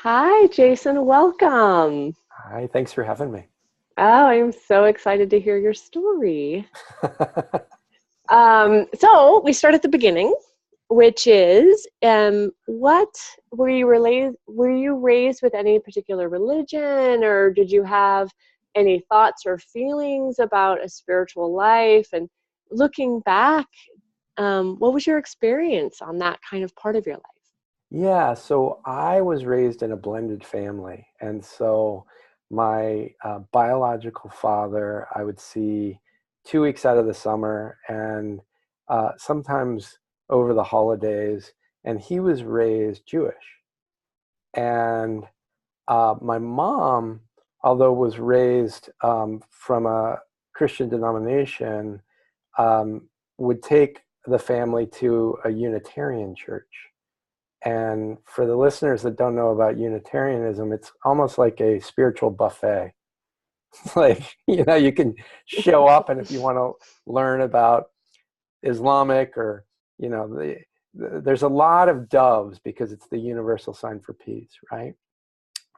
Hi, Jason. Welcome. Hi, thanks for having me. Oh, I'm so excited to hear your story. So we start at the beginning, which is, what were you raised with any particular religion, or did you have any thoughts or feelings about a spiritual life? And looking back, what was your experience on that kind of part of your life? Yeah, so I was raised in a blended family. And so my biological father, I would see 2 weeks out of the summer and sometimes over the holidays. And he was raised Jewish. And my mom, although was raised from a Christian denomination, um, would take the family to a Unitarian church. And for the listeners that don't know about Unitarianism, it's almost like a spiritual buffet. Like, you can show up, and if you want to learn about Islamic or, there's a lot of doves because it's the universal sign for peace, right?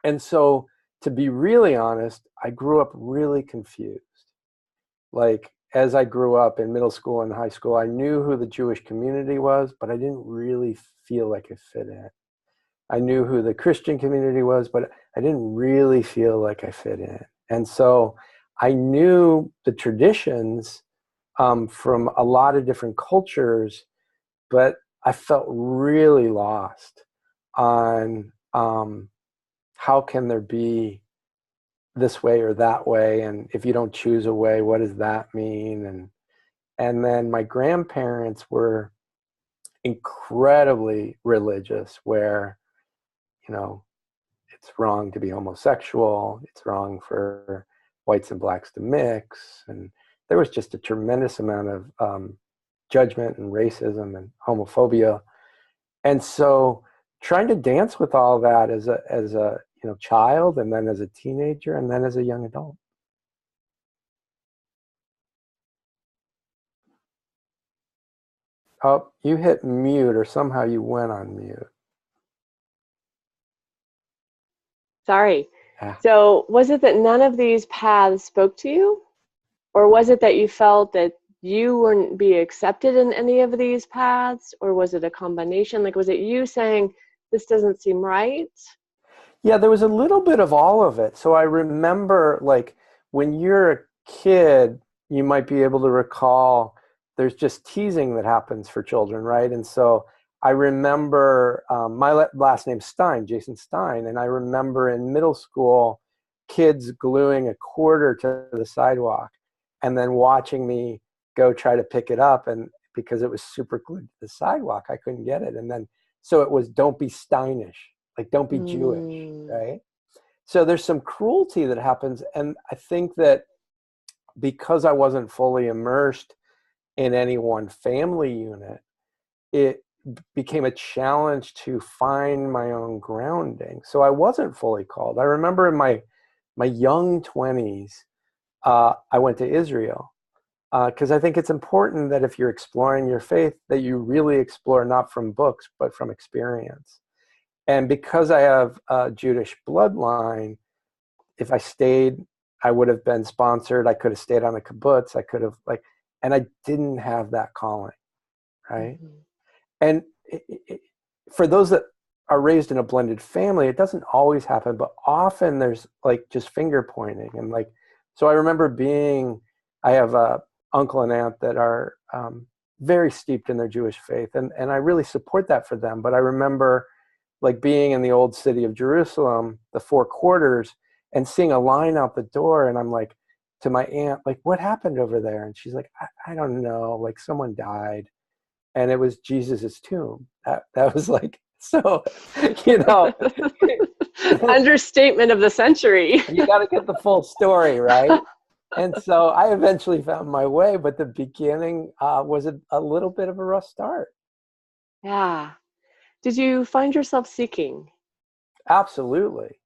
And so, to be really honest, I grew up really confused. Like, as I grew up in middle school and high school, I knew who the Jewish community was, but I didn't really feel like I fit in. I knew who the Christian community was, but I didn't really feel like I fit in. And so I knew the traditions from a lot of different cultures, but I felt really lost on how can there be this way or that way, and if you don't choose a way, what does that mean? And then my grandparents were incredibly religious, where you know it's wrong to be homosexual, it's wrong for whites and blacks to mix, and there was just a tremendous amount of judgment and racism and homophobia. And so trying to dance with all that as a child, and then as a teenager, and then as a young adult. Oh, you hit mute, or somehow you went on mute. Sorry. Yeah. So, was it that none of these paths spoke to you? Or was it that you felt that you wouldn't be accepted in any of these paths? Or was it a combination? Like, was it you saying, this doesn't seem right? Yeah, there was a little bit of all of it. So I remember, like, when you're a kid, you might be able to recall there's just teasing that happens for children, right? And so I remember my last name's Stein, Jason Stein, and I remember in middle school, kids gluing a quarter to the sidewalk and then watching me go try to pick it up. And because it was super glued to the sidewalk, I couldn't get it. And then, so it was, don't be Steinish, like, don't be Jewish, Mm. right? So there's some cruelty that happens. And I think that because I wasn't fully immersed in any one family unit, it became a challenge to find my own grounding. So I wasn't fully called. I remember in my young 20s, I went to Israel because I think it's important that if you're exploring your faith, that you really explore not from books, but from experience. And because I have a Jewish bloodline, if I stayed, I would have been sponsored. I could have stayed on a kibbutz. I could have, like, and I didn't have that calling, right? Mhm. And for those that are raised in a blended family, it doesn't always happen, but often there's like just finger pointing. And like, so I remember I have a uncle and aunt that are very steeped in their Jewish faith. And I really support that for them. But I remember like being in the old city of Jerusalem, the four quarters, and seeing a line out the door. And I'm like, to my aunt, like, what happened over there? And she's like, I don't know, like someone died. And it was Jesus's tomb. That was like, so, you know, Understatement of the century. you got to get the full story, right? And so I eventually found my way, but the beginning was a little bit of a rough start. Yeah. Did you find yourself seeking? Absolutely.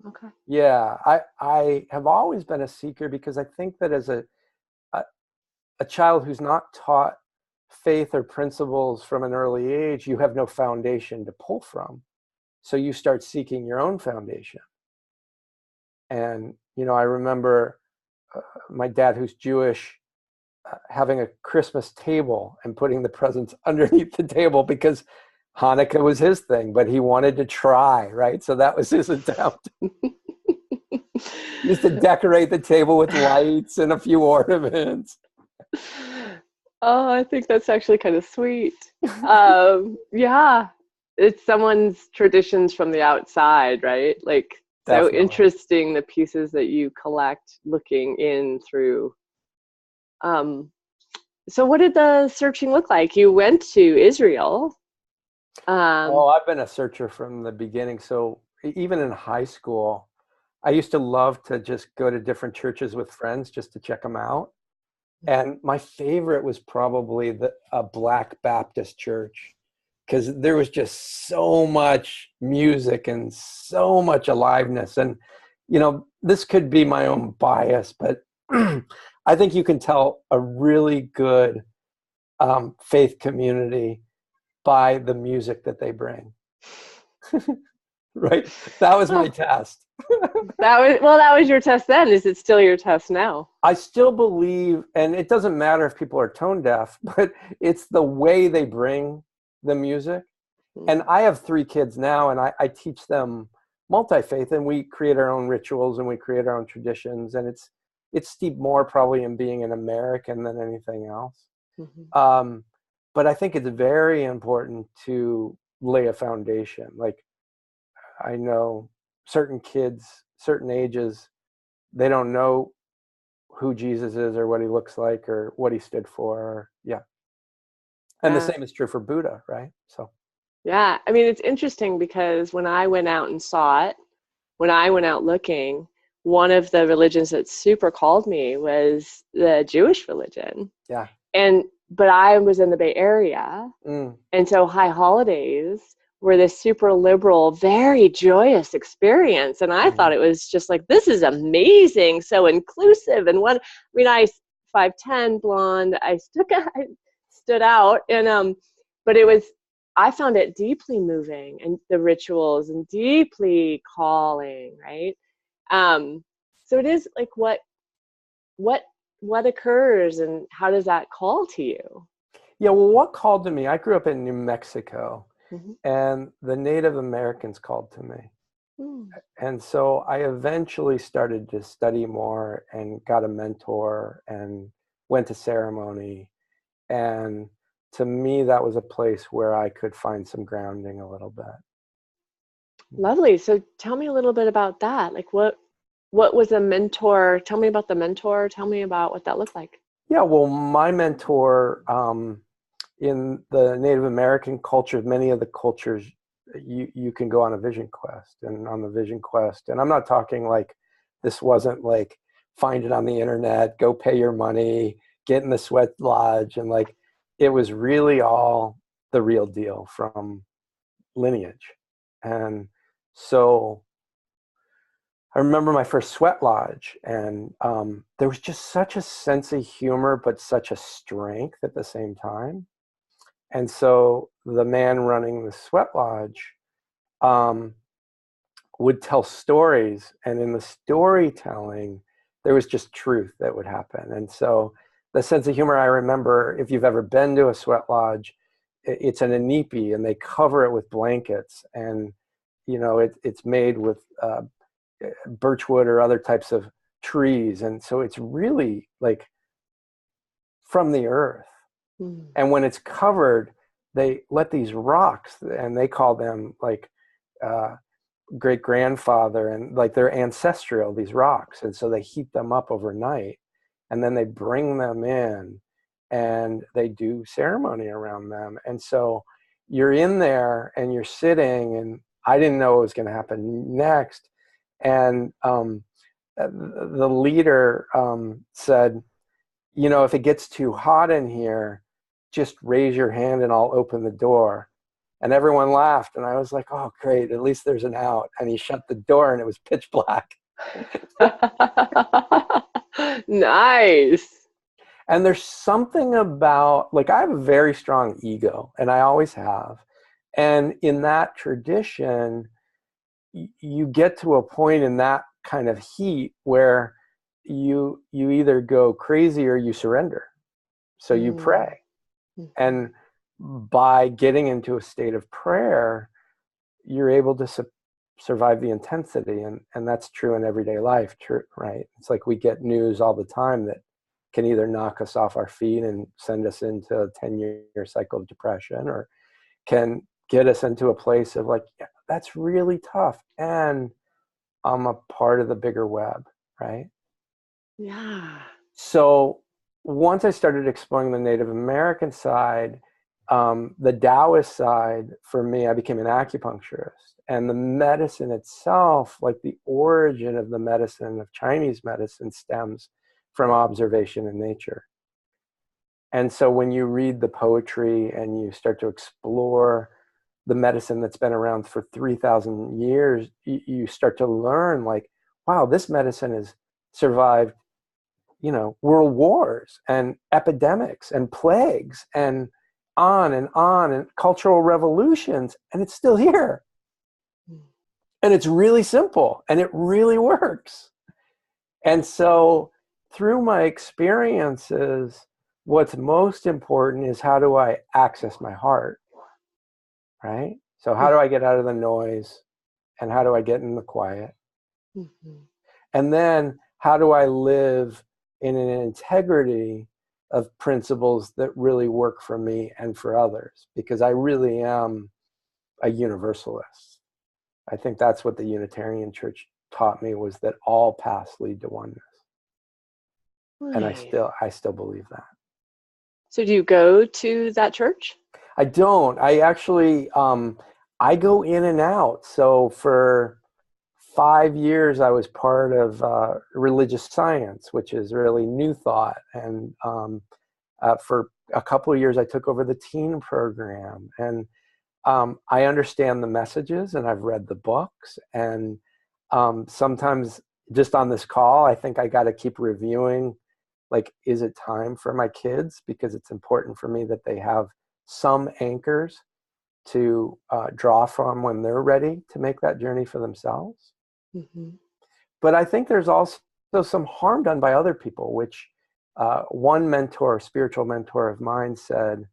Okay. Yeah, I have always been a seeker because I think that as a, a child who's not taught faith or principles from an early age, you have no foundation to pull from. So you start seeking your own foundation. And, I remember my dad, who's Jewish, having a Christmas table and putting the presents underneath the table because Hanukkah was his thing, but he wanted to try, right? So that was his attempt. He used to decorate the table with lights and a few ornaments. Oh, I think that's actually kind of sweet. Yeah, it's someone's traditions from the outside, right? Like, so Definitely. interesting, the pieces that you collect looking in through. So what did the searching look like? You went to Israel. I've been a searcher from the beginning. So even in high school, I used to love to just go to different churches with friends just to check them out. And my favorite was probably a Black Baptist church, because there was just so much music and so much aliveness. And, this could be my own bias, but I think you can tell a really good faith community by the music that they bring. Right? That was my test. That was your test then. Is it still your test now? I still believe, and it doesn't matter if people are tone deaf, but it's the way they bring the music. And I have 3 kids now, and I teach them multi-faith, and we create our own rituals and we create our own traditions. And it's steeped more probably in being an American than anything else. Mm-hmm. But I think it's very important to lay a foundation. Like, I know certain kids, certain ages, they don't know who Jesus is or what he looks like or what he stood for. Yeah. And the same is true for Buddha, right? So. Yeah. I mean, it's interesting because when I went out and saw it, when I went out looking, one of the religions that super called me was the Jewish religion. Yeah. But I was in the Bay Area. And so high holidays were this super liberal, very joyous experience. And I thought it was just like, this is amazing, so inclusive. And I 5'10", blonde, I stood out. And but I found it deeply moving, and the rituals, and deeply calling, right? So it is like, what occurs, and how does that call to you? Yeah, well, what called to me, I grew up in New Mexico, and the Native Americans called to me. And so I eventually started to study more and got a mentor and went to ceremony. And to me, that was a place where I could find some grounding a little bit. Lovely. So tell me a little bit about that. Like, what was a mentor? Tell me about the mentor. Tell me about what that looked like. Yeah, well, my mentor, in the Native American culture, many of the cultures, you can go on a vision quest. And on the vision quest, and I'm not talking like, this wasn't like, find it on the internet, go pay your money, get in the sweat lodge. And like, it was really all the real deal from lineage. And so I remember my first sweat lodge, and there was just such a sense of humor, but such a strength at the same time. And so the man running the sweat lodge would tell stories, and in the storytelling, there was just truth that would happen. And so the sense of humor, I remember, if you've ever been to a sweat lodge, it's an inipi, and they cover it with blankets, and it's made with birchwood or other types of trees, and so it's really like from the earth. And when it's covered, they let these rocks, and they call them like great grandfather, and like they're ancestral, these rocks. And so they heat them up overnight, and then they bring them in, and they do ceremony around them. And so you're in there and you're sitting, and I didn't know what was going to happen next. And the leader said, if it gets too hot in here, just raise your hand and I'll open the door. And everyone laughed, and I was like, oh, great, at least there's an out. And he shut the door, and it was pitch black. Nice. And there's something about, like, I have a very strong ego, and I always have. And in that tradition, you get to a point in that kind of heat where you either go crazy or you surrender. So you pray. And by getting into a state of prayer, you're able to survive the intensity. And that's true in everyday life, right? It's like we get news all the time that can either knock us off our feet and send us into a 10-year cycle of depression, or can get us into a place of like, yeah, that's really tough. And I'm a part of the bigger web, right? Yeah. So once I started exploring the Native American side, the Taoist side, for me, I became an acupuncturist. And the medicine itself, like the origin of the medicine of Chinese medicine, stems from observation in nature. And so when you read the poetry and you start to explore the medicine that's been around for 3,000 years, you start to learn like, wow, this medicine has survived, world wars and epidemics and plagues and on and cultural revolutions, and it's still here. And it's really simple and it really works. And so through my experiences, what's most important is, how do I access my heart, right? So how do I get out of the noise, and how do I get in the quiet? And then how do I live in an integrity of principles that really work for me and for others? Because I really am a universalist. I think that's what the Unitarian Church taught me, was that all paths lead to oneness. Right. And I still believe that. So do you go to that church? I don't. I actually, I go in and out. So for 5 years, I was part of religious science, which is really new thought. And for a couple of years, I took over the teen program. And I understand the messages, and I've read the books. And sometimes just on this call, I think I got to keep reviewing, like, is it time for my kids? Because it's important for me that they have some anchors to draw from when they're ready to make that journey for themselves. But I think there's also some harm done by other people, which one mentor, spiritual mentor of mine, said,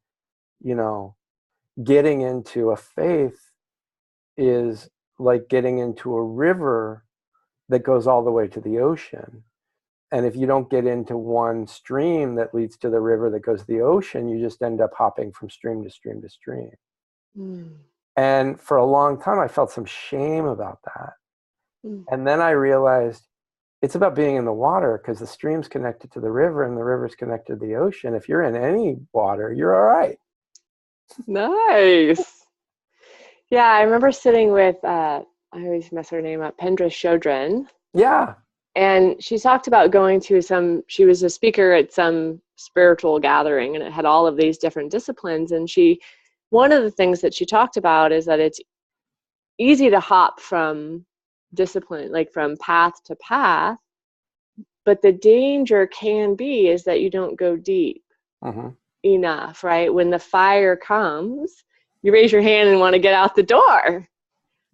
getting into a faith is like getting into a river that goes all the way to the ocean. And if you don't get into one stream that leads to the river that goes to the ocean, you just end up hopping from stream to stream to stream. And for a long time, I felt some shame about that. And then I realized it's about being in the water, because the stream's connected to the river and the river's connected to the ocean. If you're in any water, you're all right. Nice. Yeah, I remember sitting with, I always mess her name up, Pendra Shodrin. Yeah. And she talked about going to she was a speaker at some spiritual gathering, and it had all of these different disciplines. And one of the things that she talked about is that it's easy to hop from discipline, like from path to path, but the danger can be is that you don't go deep enough, right? When the fire comes, you raise your hand and want to get out the door.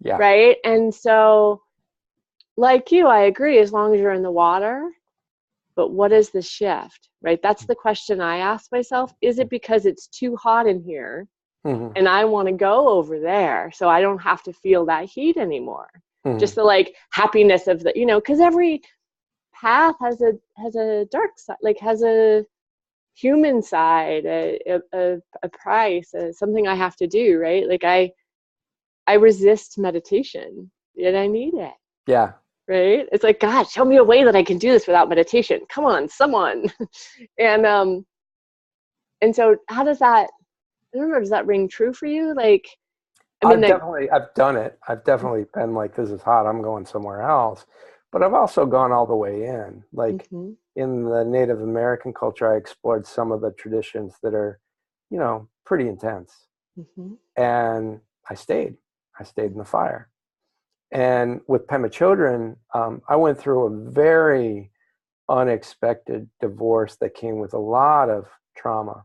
Yeah. Right? And so, like you, I agree, as long as you're in the water, but what is the shift, right? That's the question I ask myself. Is it because it's too hot in here and I want to go over there so I don't have to feel that heat anymore? Just the happiness of the, because every path has a dark side, has a human side, a price, something I have to do, right? I resist meditation, yet I need it. Yeah. Right? It's like, God, show me a way that I can do this without meditation. Come on, someone. And so how does that, I don't know, does that ring true for you? I've done it. I've definitely been like, this is hot, I'm going somewhere else. But I've also gone all the way in. In the Native American culture, I explored some of the traditions that are, pretty intense. And I stayed in the fire. And with Pema Chodron, I went through a very unexpected divorce that came with a lot of trauma.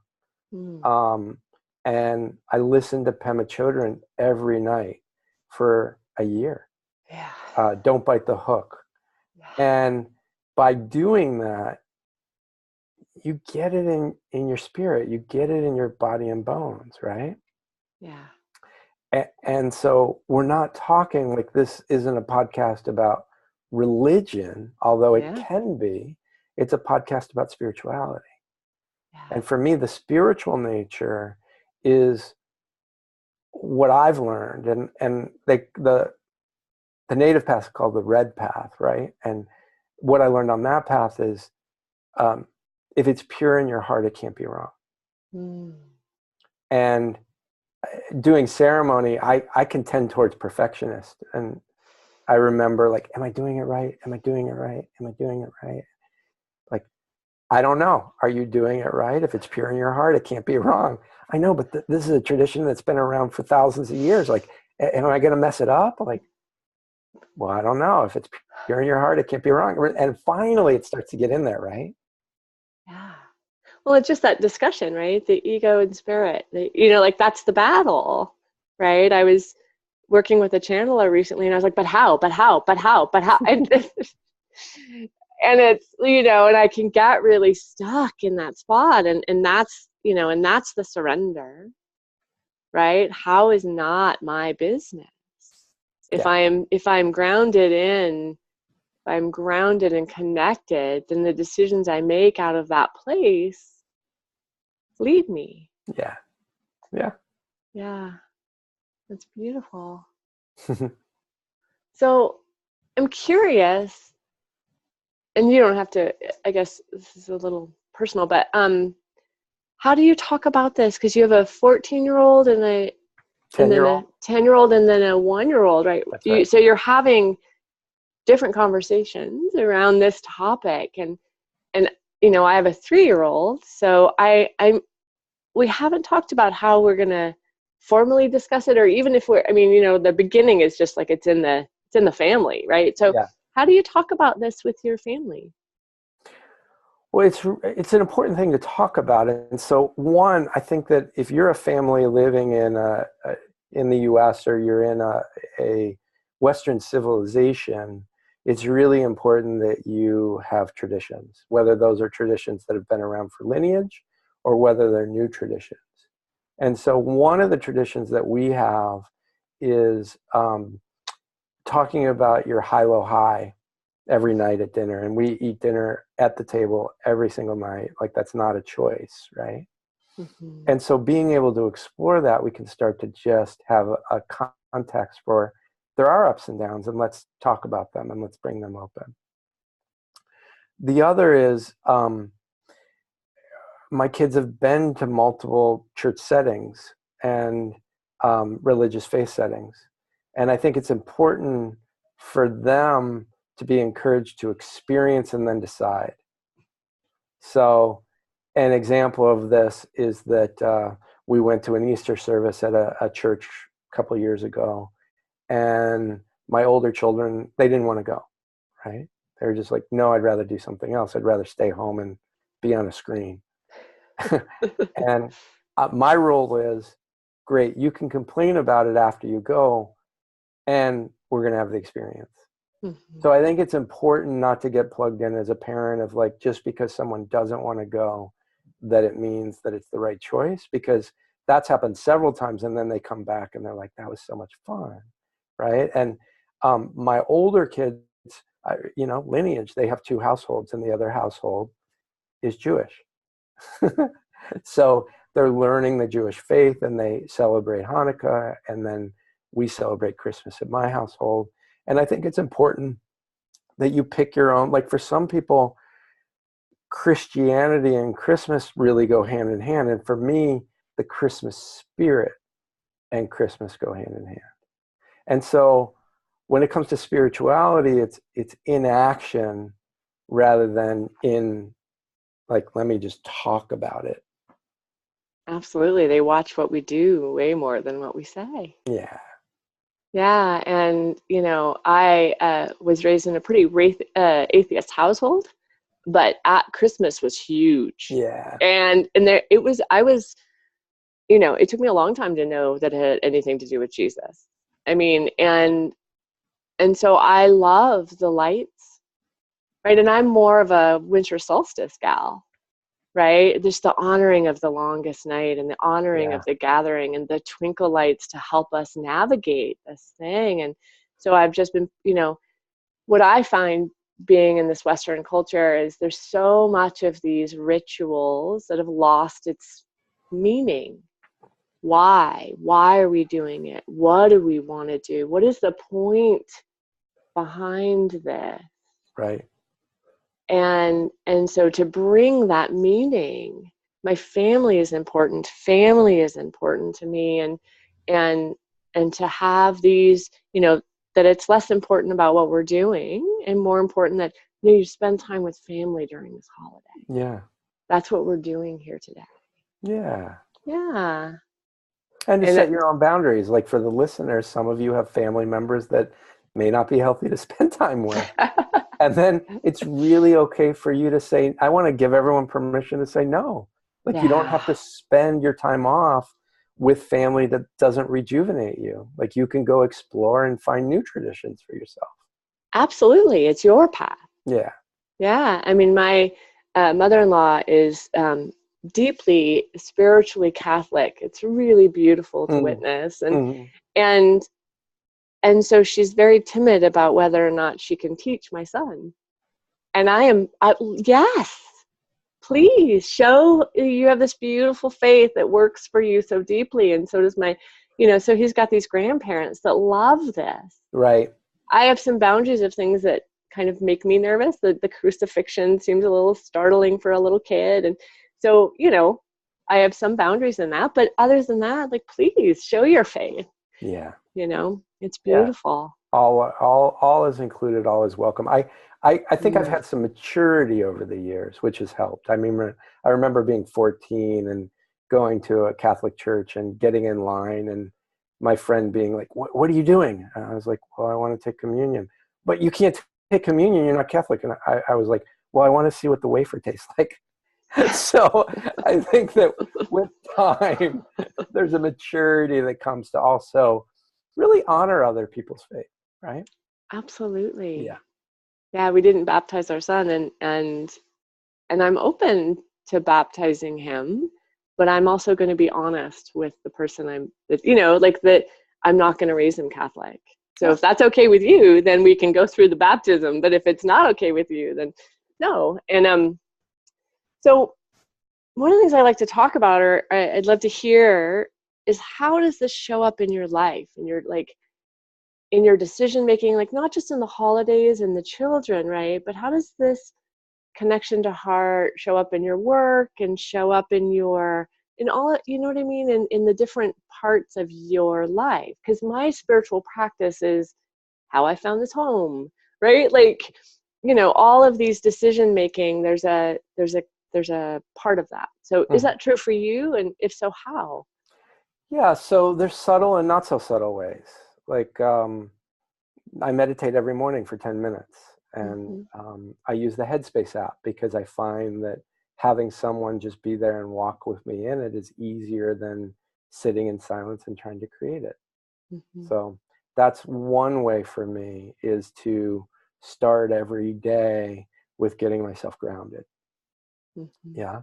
And I listened to Pema Chodron every night for a year. Yeah. Don't bite the hook. Yeah. And by doing that, you get it in your spirit, you get it in your body and bones, right? Yeah. And so we're not talking, like, this isn't a podcast about religion, although it Yeah. can be. It's a podcast about spirituality. Yeah. And for me, the spiritual nature is what I've learned. And the native path is called the red path, right? And what I learned on that path is, if it's pure in your heart, it can't be wrong. Mm. And doing ceremony, I can tend towards perfectionist. And I remember, like, am I doing it right? Am I doing it right? Am I doing it right? Like, I don't know. Are you doing it right? If it's pure in your heart, it can't be wrong. I know, but this is a tradition that's been around for thousands of years. Like, am I going to mess it up? Like, well, I don't know. If it's pure in your heart, it can't be wrong. And finally, it starts to get in there, right? Yeah. Well, it's just that discussion, right? The ego and spirit. Like, that's the battle, right? I was working with a channeler recently, and I was like, but how? But how? But how? But how? And it's, and I can get really stuck in that spot, and that's, and that's the surrender, right? How is not my business. If Yeah. I'm grounded in, if I'm grounded and connected, then the decisions I make out of that place lead me. Yeah. Yeah. Yeah. That's beautiful. So I'm curious, and you don't have to, I guess this is a little personal, but how do you talk about this? Because you have a 14-year-old and then 10-year-old. a 10-year-old and then a 1-year-old, right? That's right. So you're having different conversations around this topic, and I have a 3-year-old, so we haven't talked about how we're gonna formally discuss it, or even if the beginning is just like it's in the family, right? So Yeah. how do you talk about this with your family? Well, it's an important thing to talk about. And so, one, I think that if you're a family living in the U.S. or you're in a Western civilization, it's really important that you have traditions, whether those are traditions that have been around for lineage or whether they're new traditions. And so one of the traditions that we have is talking about your high-low high every night at dinner. And we eat dinner at the table every single night. Like, that's not a choice, right? Mm-hmm. And so being able to explore that, we can start to just have a context for, there are ups and downs, and let's talk about them and let's bring them open. The other is, my kids have been to multiple church settings and religious faith settings. And I think it's important for them to be encouraged to experience and then decide. So an example of this is that we went to an Easter service at a church a couple of years ago, and my older children, they didn't want to go, right? They were just like, no, I'd rather do something else. I'd rather stay home and be on a screen. And my role is, great, you can complain about it after you go, and we're going to have the experience. Mm-hmm. So I think it's important not to get plugged in as a parent of, like, just because someone doesn't want to go, that it means that it's the right choice, because that's happened several times, and then they come back and they're like, that was so much fun, right? And my older kids, lineage, they have 2 households, and the other household is Jewish. So they're learning the Jewish faith, and they celebrate Hanukkah, and then we celebrate Christmas at my household. And I think it's important that you pick your own. Like, for some people, Christianity and Christmas really go hand in hand. And for me, the Christmas spirit and Christmas go hand in hand. And so when it comes to spirituality, it's in action rather than in, like, let me just talk about it. Absolutely. They watch what we do way more than what we say. Yeah. Yeah. And, I was raised in a pretty atheist household, but at Christmas was huge. Yeah. And there it was, I was it took me a long time to know that it had anything to do with Jesus. I mean, and so I love the lights, right? And I'm more of a winter solstice gal, right? Just the honoring of the longest night and the honoring Yeah. of the gathering and the twinkle lights to help us navigate this thing. And so I've just been, what I find being in this Western culture is there's so much of these rituals that have lost its meaning. Why? Why are we doing it? What do we want to do? What is the point behind this? Right. And so to bring that meaning, my family is important. Family is important to me, and to have these, that it's less important about what we're doing and more important that you spend time with family during this holiday. Yeah. That's what we're doing here today. Yeah. Yeah. And to And set your own boundaries. Like for the listeners, some of you have family members that may not be healthy to spend time with. And then it's really okay for you to say, I want to give everyone permission to say no. Like you don't have to spend your time off with family that doesn't rejuvenate you. Like you can go explore and find new traditions for yourself. Absolutely. It's your path. Yeah. Yeah. I mean, my mother-in-law is deeply spiritually Catholic. It's really beautiful to witness. And and so she's very timid about whether or not she can teach my son. And yes, please show you have this beautiful faith that works for you so deeply. And so does so he's got these grandparents that love this. Right. I have some boundaries of things that kind of make me nervous. The crucifixion seems a little startling for a little kid. And so, I have some boundaries in that. But other than that, like, please show your faith. Yeah. It's Yeah. beautiful. All is included, all is welcome. I think I've Mm. had some maturity over the years, which has helped. I mean, I remember being 14 and going to a Catholic church and getting in line and my friend being like, what are you doing? And I was like, well, I want to take communion. But you can't take communion, you're not Catholic. And I was like, well, I want to see what the wafer tastes like. So I think that with time, there's a maturity that comes to also really honor other people's faith, right? Absolutely. Yeah. Yeah, we didn't baptize our son, and I'm open to baptizing him, but I'm also going to be honest with the person that I'm not going to raise him Catholic. So if that's okay with you, then we can go through the baptism. But if it's not okay with you, then no. And so one of the things I like to talk about, or I'd love to hear, is how does this show up in your life, in your decision making, like not just in the holidays and the children, right? But how does this connection to heart show up in your work and show up in all, you know what I mean, in the different parts of your life? Because my spiritual practice is how I found this home, right? Like, all of these decision making, there's a part of that. So is that true for you? And if so, how? Yeah, so there's subtle and not so subtle ways. Like I meditate every morning for 10 minutes and I use the Headspace app because I find that having someone just be there and walk with me in it is easier than sitting in silence and trying to create it. So that's one way for me, is to start every day with getting myself grounded. Yeah.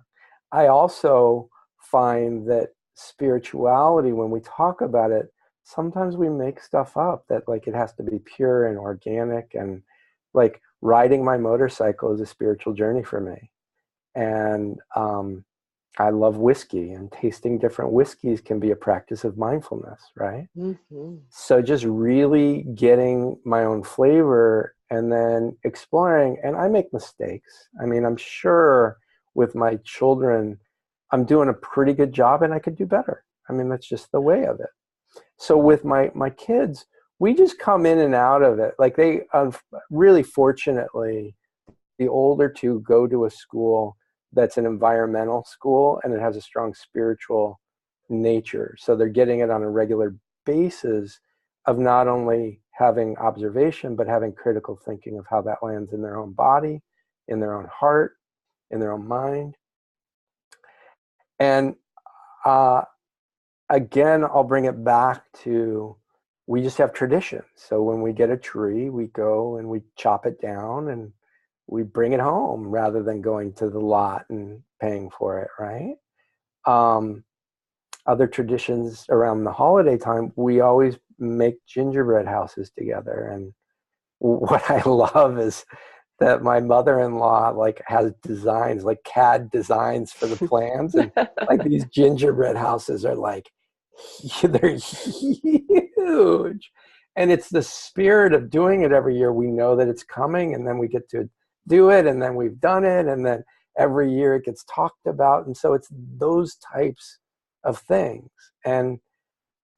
I also find that spirituality, when we talk about it, sometimes we make stuff up, that like it has to be pure and organic, and like riding my motorcycle is a spiritual journey for me. And I love whiskey, and tasting different whiskeys can be a practice of mindfulness, right? So just really getting my own flavor and then exploring. And I make mistakes. I mean, I'm sure with my children, I'm doing a pretty good job and I could do better. I mean, that's just the way of it. So with my kids, we just come in and out of it. Like they really fortunately, the older two go to a school that's an environmental school and it has a strong spiritual nature. So they're getting it on a regular basis of not only having observation, but having critical thinking of how that lands in their own body, in their own heart, in their own mind. And again, I'll bring it back to, we just have traditions. So when we get a tree, we go and we chop it down and we bring it home rather than going to the lot and paying for it, right? Other traditions around the holiday time, we always make gingerbread houses together. And what I love is that my mother-in-law like has designs, like CAD designs for the plans, and like these gingerbread houses are like, they're huge. And it's the spirit of doing it every year. We know that it's coming, and then we get to do it, and then we've done it, and then every year it gets talked about. And so it's those types of things. And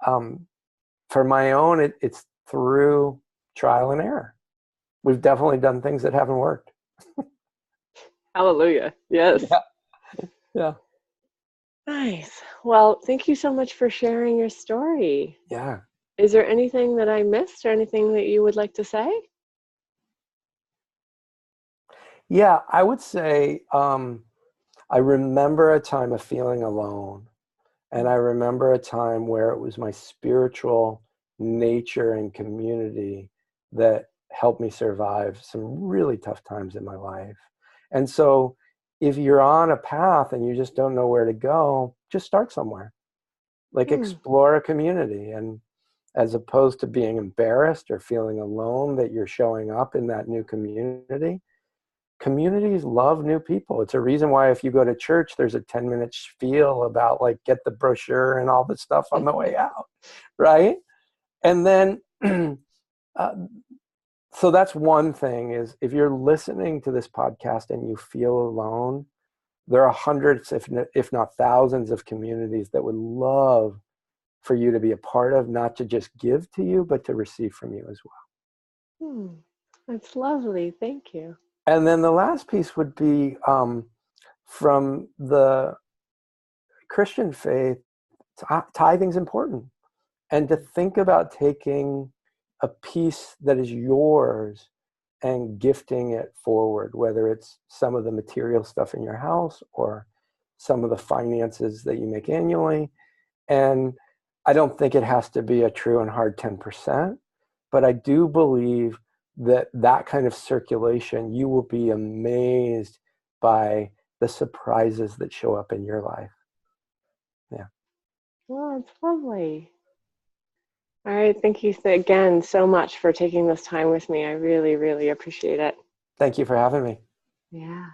for my own, it's through trial and error. We've definitely done things that haven't worked. Hallelujah. Yes. Yeah. Nice. Well, thank you so much for sharing your story. Yeah. Is there anything that I missed or anything that you would like to say? Yeah, I would say I remember a time of feeling alone. And I remember a time where it was my spiritual nature and community that helped me survive some really tough times in my life. And so if you're on a path and you just don't know where to go, just start somewhere. Like explore a community. And as opposed to being embarrassed or feeling alone that you're showing up in that new community, communities love new people. It's a reason why if you go to church, there's a 10-minute spiel about like, get the brochure and all the stuff on the way out, right? And then, so that's one thing is if you're listening to this podcast and you feel alone, there are hundreds, if not thousands of communities that would love for you to be a part of, not to just give to you, but to receive from you as well. That's lovely. Thank you. And then the last piece would be from the Christian faith, tithing's important. And to think about taking a piece that is yours and gifting it forward, whether it's some of the material stuff in your house or some of the finances that you make annually. And I don't think it has to be a true and hard 10%, but I do believe that that kind of circulation, you will be amazed by the surprises that show up in your life. Yeah. Well, it's lovely. All right. Thank you again so much for taking this time with me. I really, really appreciate it. Thank you for having me. Yeah.